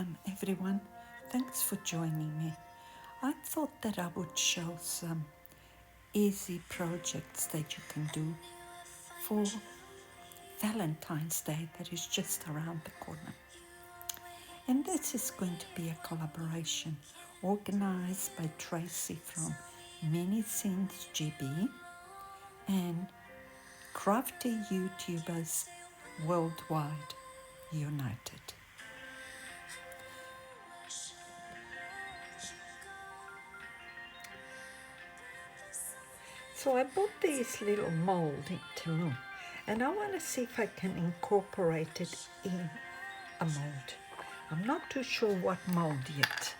Welcome everyone, thanks for joining me. I thought that I would show some easy projects that you can do for Valentine's Day that is just around the corner. And this is going to be a collaboration organized by Tracey from Mini Scenes GB and Crafty YouTubers worldwide united. So I bought this little mold in Temu, and I want to see if I can incorporate it in a mold. I'm not too sure what mold yet,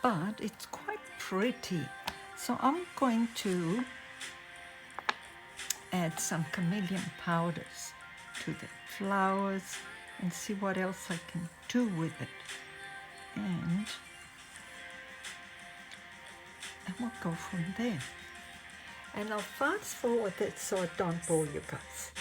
but it's quite pretty. So I'm going to add some chameleon powders to the flowers and see what else I can do with it. And we'll go from there. And I'll fast forward it so I don't bore you guys.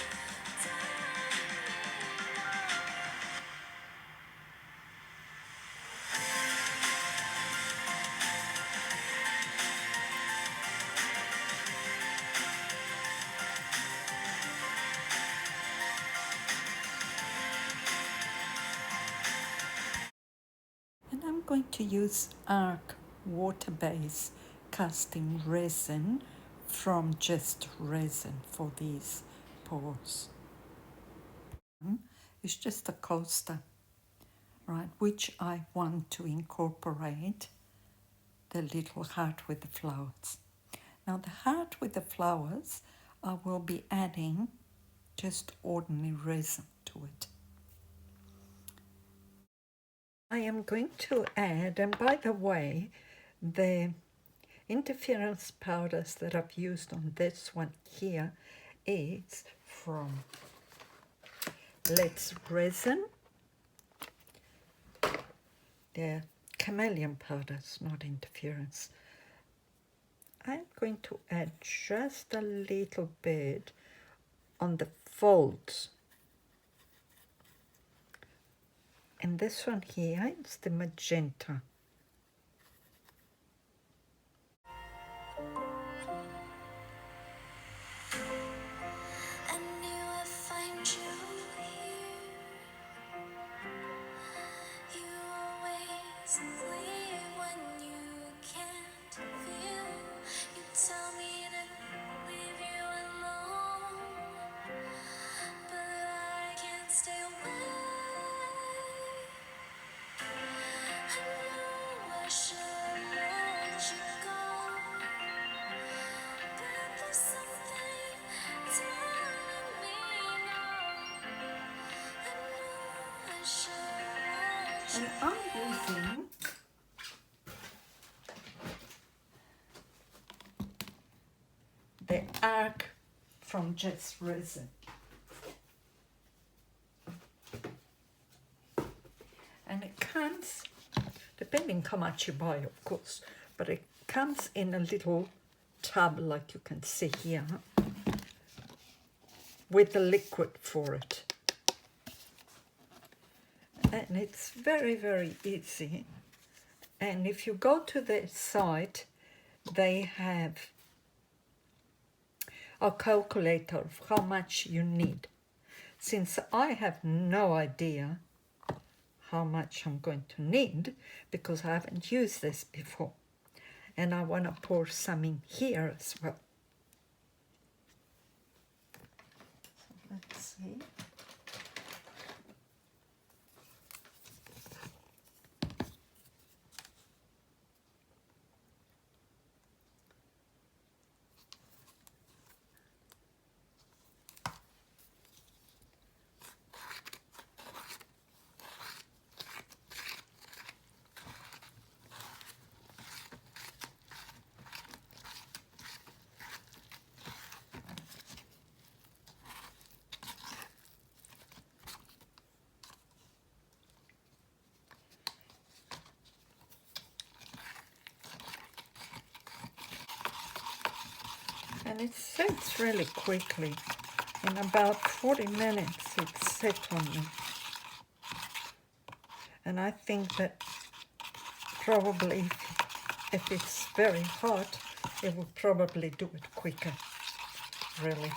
And I'm going to use Arc water-based casting resin from Just Resin for these pours. It's just a coaster, right, which I want to incorporate the little heart with the flowers. Now the heart with the flowers, I will be adding just ordinary resin to it. I am going to add, and by the way, the interference powders that I've used on this one here is from Let's Resin. They're chameleon powders, not interference. I'm going to add just a little bit on the folds. And this one here is the magenta. And I'm using the Arc from Just Resin. And it comes, depending how much you buy, of course, but it comes in a little tub like you can see here with the liquid for it. And it's very, very easy. And if you go to their site, they have a calculator of how much you need. Since I have no idea how much I'm going to need, because I haven't used this before, and I want to pour some in here as well. So let's see. And it sets really quickly. In about 40 minutes, it's set on me. And I think that probably if it's very hot, it will probably do it quicker, really.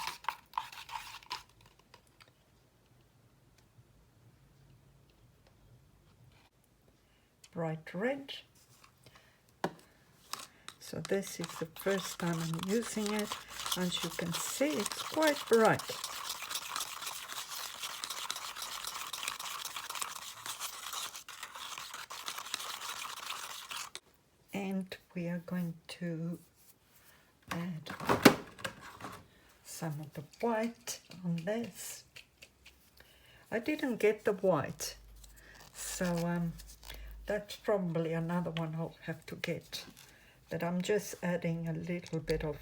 Bright red. So this is the first time I'm using it. As you can see, it's quite bright. And we are going to add some of the white on this. I didn't get the white, so that's probably another one I'll have to get. But I'm just adding a little bit of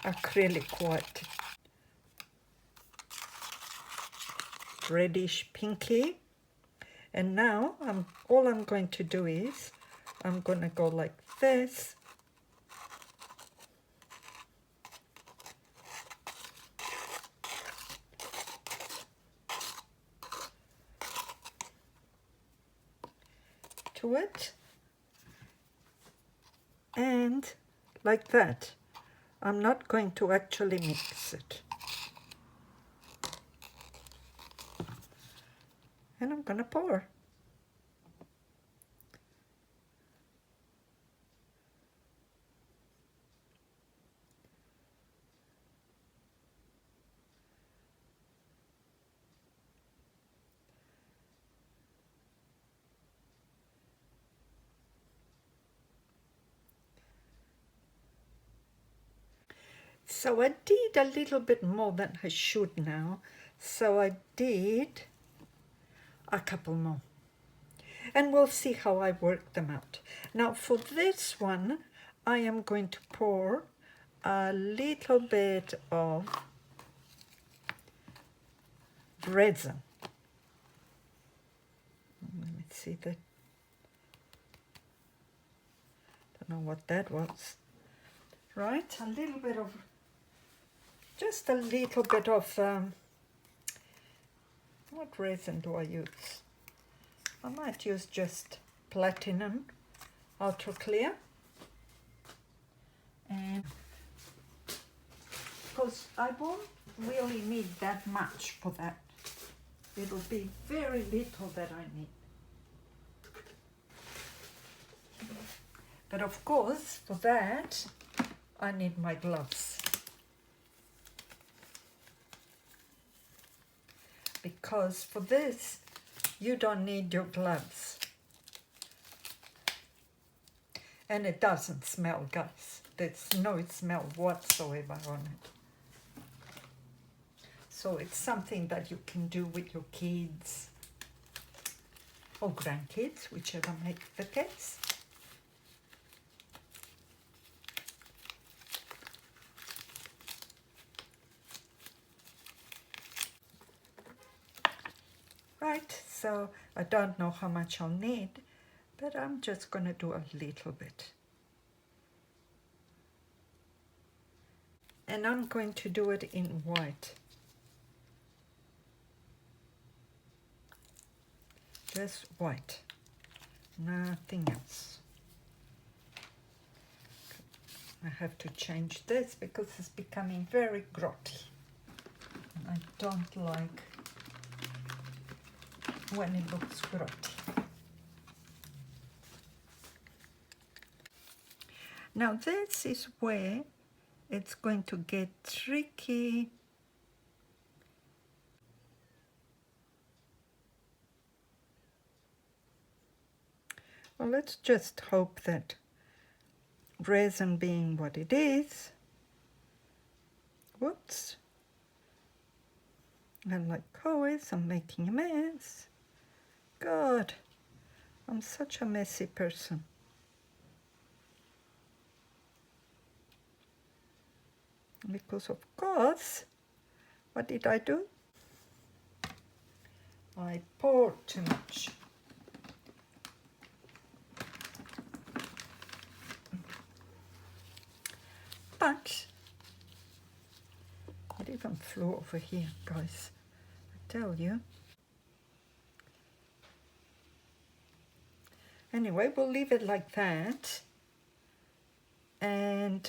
acrylic white, reddish pinky. And now all I'm going to do is I'm going to go like this. To it. And like that. I'm not going to actually mix it. And I'm going to pour. So I did a little bit more than I should now. So I did a couple more. And we'll see how I work them out. Now for this one, I am going to pour a little bit of resin. Let me see that. Don't know what that was. Right, a little bit of, just a little bit of, what resin do I use? I might use just platinum ultra clear. And because I won't really need that much for that. It'll be very little that I need. But of course, for that, I need my gloves. Because for this, you don't need your gloves. And it doesn't smell, guys. There's no smell whatsoever on it. So it's something that you can do with your kids or grandkids, whichever may be the case. Right, so I don't know how much I'll need, but I'm just going to do a little bit. And I'm going to do it in white. Just white, nothing else. I have to change this because it's becoming very grotty. I don't like when it looks grotty. Now this is where it's going to get tricky. Well, let's just hope that resin being what it is, whoops, and like always, I'm making a mess. God, I'm such a messy person. Because of course, what did I do? I poured too much. but it even flew over here, guys, I tell you. Anyway, we'll leave it like that, and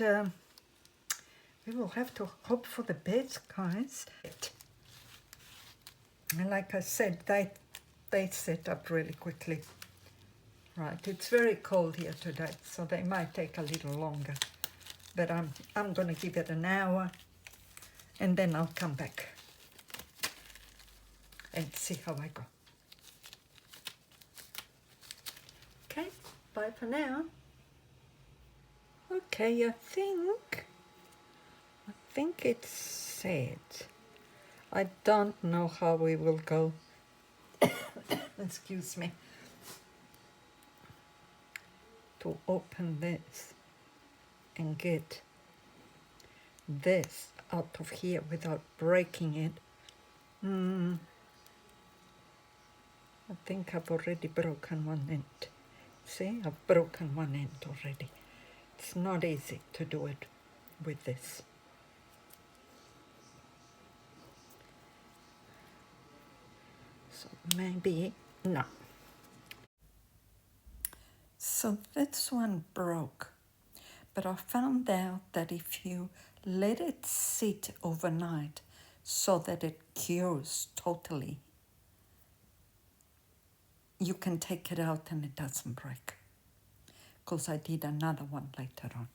we will have to hope for the best, guys. And like I said, they set up really quickly. Right, it's very cold here today, so they might take a little longer. But I'm going to give it an hour, and then I'll come back and see how I go. Okay, bye for now. Okay, I think it's set. I don't know how we will go. Excuse me. To open this and get this out of here without breaking it. I think I've already broken one end. See, I've broken one end already. It's not easy to do it with this. So maybe, no. So this one broke, but I found out that if you let it sit overnight so that it cures totally, you can take it out and it doesn't break. Because I did another one later on.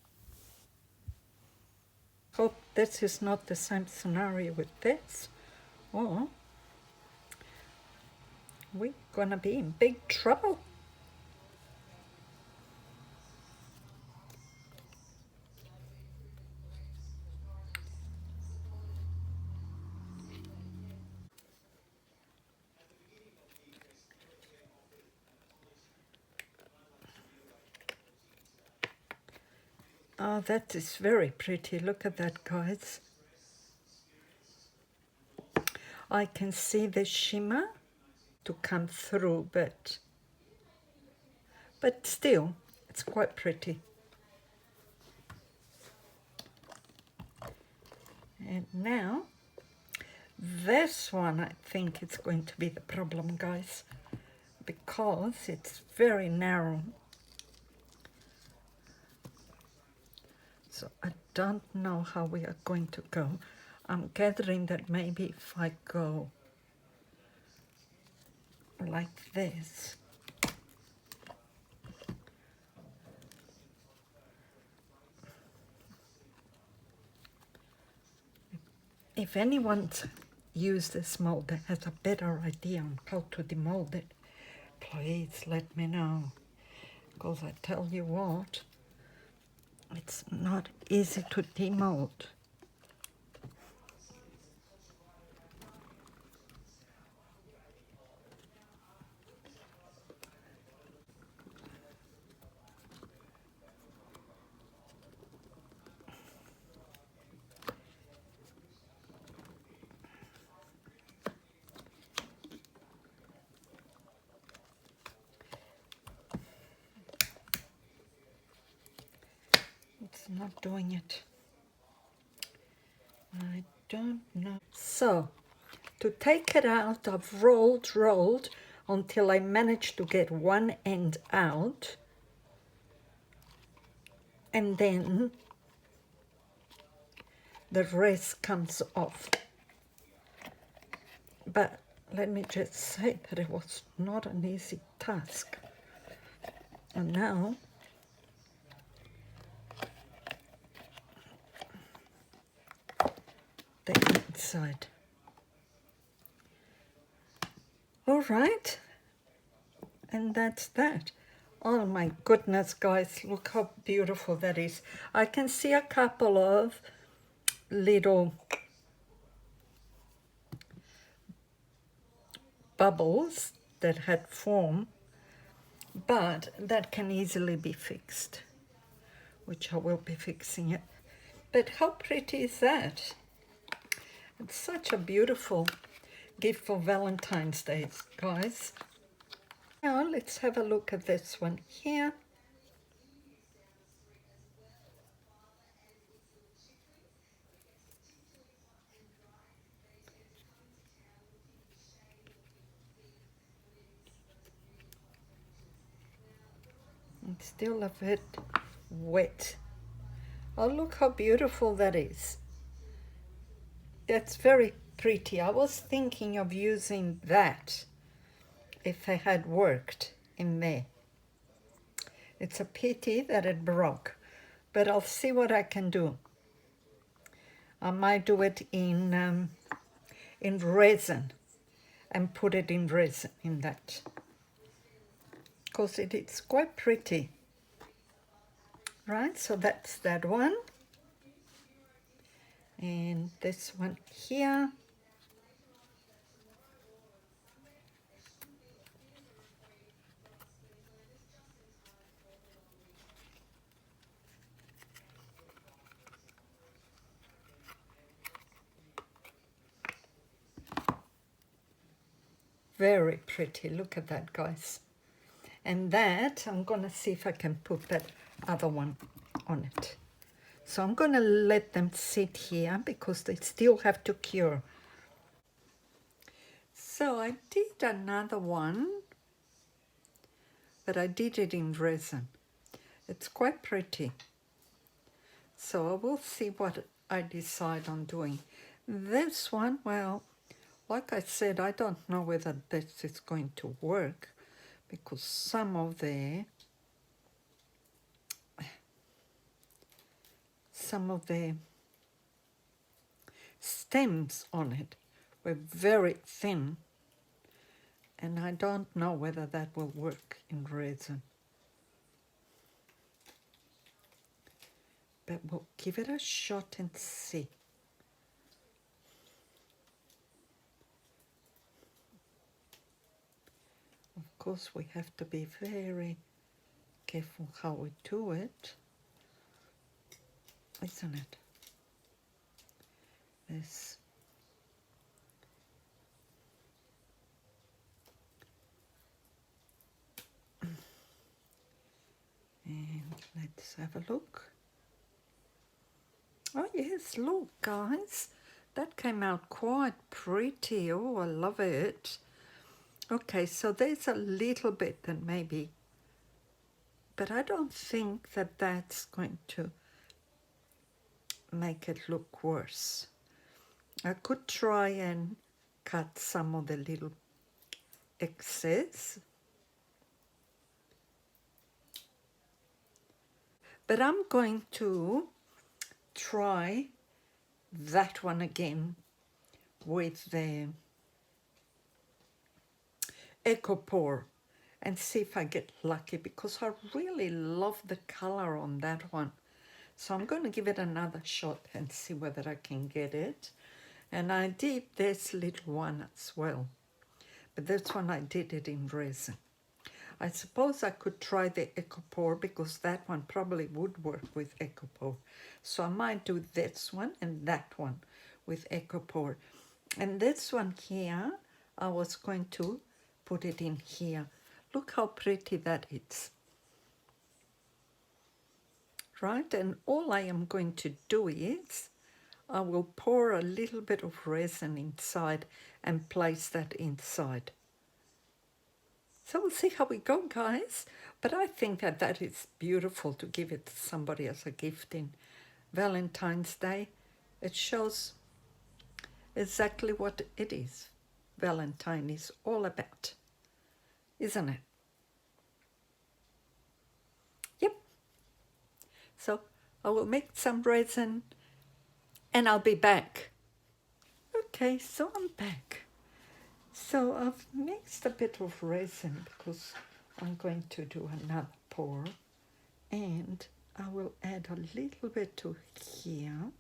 Hope this is not the same scenario with this, or we're gonna be in big trouble. Oh, that is very pretty. Look at that, guys. I can see the shimmer to come through, but still, it's quite pretty. And now, this one, I think it's going to be the problem, guys, because it's very narrow. So I don't know how we are going to go. I'm gathering that maybe if I go like this, if anyone's used this mold that has a better idea on how to demold it, please let me know. Because I tell you what, it's not easy to demold. It's not doing it. I don't know. So, to take it out, I've rolled until I managed to get one end out. And then the rest comes off. But let me just say that it was not an easy task. And now the inside. All right, and that's that. Oh my goodness, guys, look how beautiful that is. I can see a couple of little bubbles that had formed, but that can easily be fixed, which I will be fixing it. But how pretty is that? It's such a beautiful gift for Valentine's Day, guys. Now let's have a look at this one here. still a bit wet. Oh, look how beautiful that is. That's very pretty. I was thinking of using that if I had worked in there. It's a pity that it broke, but I'll see what I can do. I might do it in resin and put it in resin in that, because it's quite pretty. Right, so that's that one. And this one here. Very pretty, look at that, guys. And that, I'm gonna see if I can put that other one on it. So I'm gonna let them sit here because they still have to cure. So I did another one, but I did it in resin. It's quite pretty. So I will see what I decide on doing. This one, well, like I said, I don't know whether this is going to work because some of the stems on it were very thin, and I don't know whether that will work in resin. But we'll give it a shot and see. Of course, we have to be very careful how we do it, isn't it? This. And let's have a look. Oh yes, look guys, that came out quite pretty. Oh, I love it. Okay, so there's a little bit that maybe, but I don't think that that's going to make it look worse. I could try and cut some of the little excess, but I'm going to try that one again with the Eco Pour and see if I get lucky, because I really love the color on that one. So I'm going to give it another shot and see whether I can get it. And I did this little one as well, but this one I did it in resin. I suppose I could try the Eco Pour because that one probably would work with Eco Pour. So I might do this one and that one with Eco Pour. And this one here, I was going to put it in here. Look how pretty that is. Right, and all I am going to do is I will pour a little bit of resin inside and place that inside. So we'll see how we go, guys. But I think that that is beautiful to give it to somebody as a gift in Valentine's Day. It shows exactly what it is. Valentine is all about, isn't it? Yep. So I will make some resin and I'll be back. Okay, so I'm back. So I've mixed a bit of resin because I'm going to do another pour, and I will add a little bit to here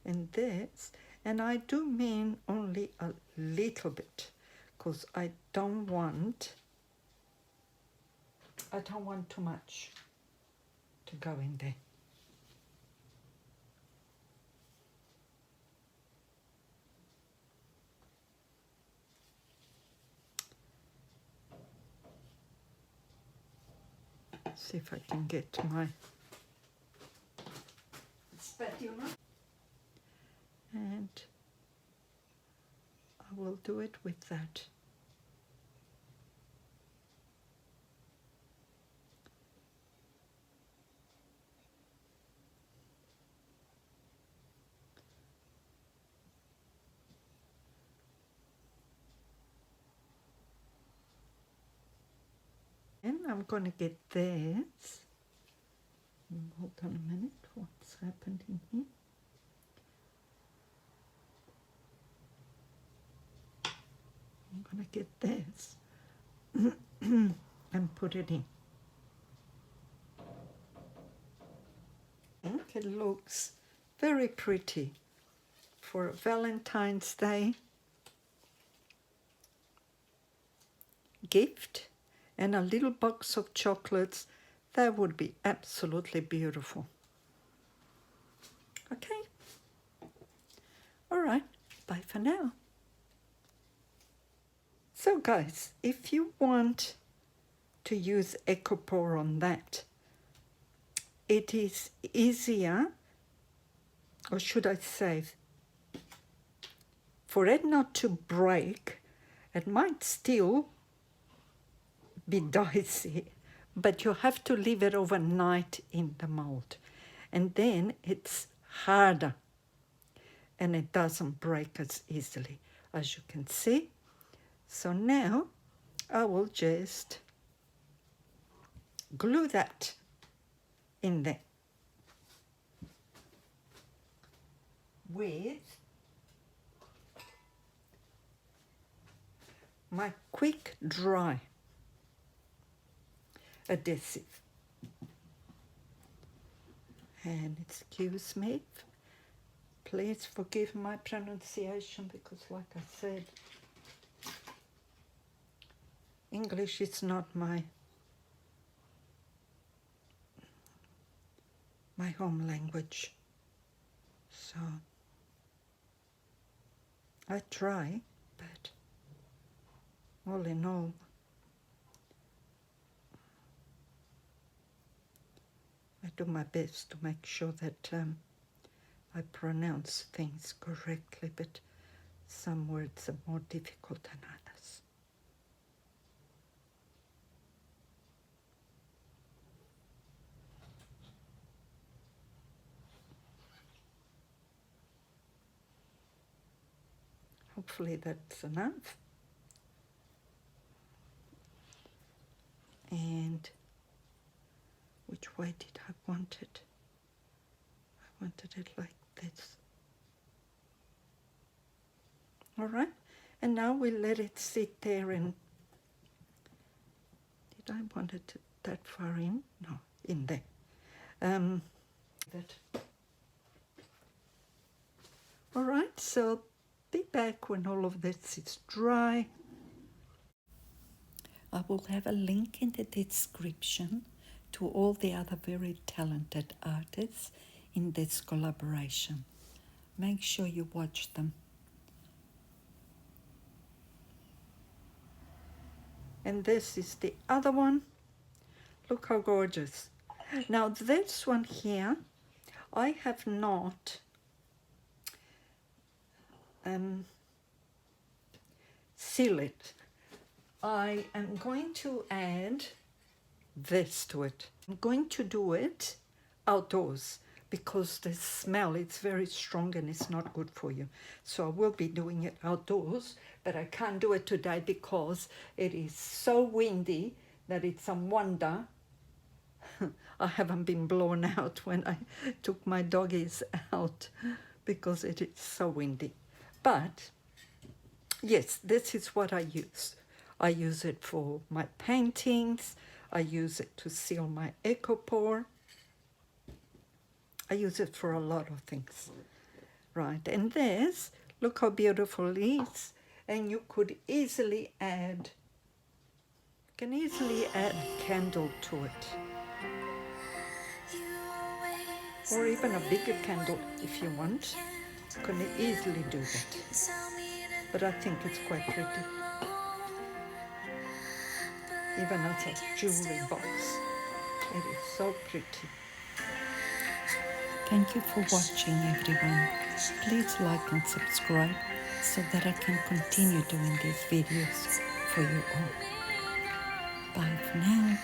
and this, and I do mean only a little bit because I don't want too much to go in there. See if I can get to my spatula. And I will do it with that. I'm going to get this. Hold on a minute, what's happened in here? I'm going to get this and put it in. I think it looks very pretty for Valentine's Day gift and a little box of chocolates. That would be absolutely beautiful. Okay. All right. Bye for now. So guys, if you want to use EcoPore on that, it is easier, or should I say, for it not to break. It might still be dicey, but you have to leave it overnight in the mold, and then it's harder and it doesn't break as easily, as you can see. So now I will just glue that in there with my quick dry adhesive. And excuse me, please forgive my pronunciation, because like I said, English is not my home language, so I try, but all in all, I do my best to make sure that I pronounce things correctly, but some words are more difficult than others. Hopefully that's enough. And which way did I want it? I wanted it like this. All right, and now we let it sit there. And did I want it that far in? No, in there. All right, so be back when all of this is dry. I will have a link in the description to all the other very talented artists in this collaboration. Make sure you watch them. And this is the other one. Look how gorgeous. Now this one here, I have not sealed it. I am going to add this to it. I'm going to do it outdoors because the smell is very strong and it's not good for you. So I will be doing it outdoors, but I can't do it today because it is so windy that it's a wonder I haven't been blown out when I took my doggies out, because it is so windy. But yes, this is what I use. I use it for my paintings. I use it to seal my EcoPore. I use it for a lot of things. Right, and this, look how beautiful it is. And you could easily add, a candle to it. Or even a bigger candle if you want. You can easily do that. But I think it's quite pretty. Even as a jewelry box. It is so pretty. Thank you for watching, everyone. Please like and subscribe so that I can continue doing these videos for you all. Bye for now.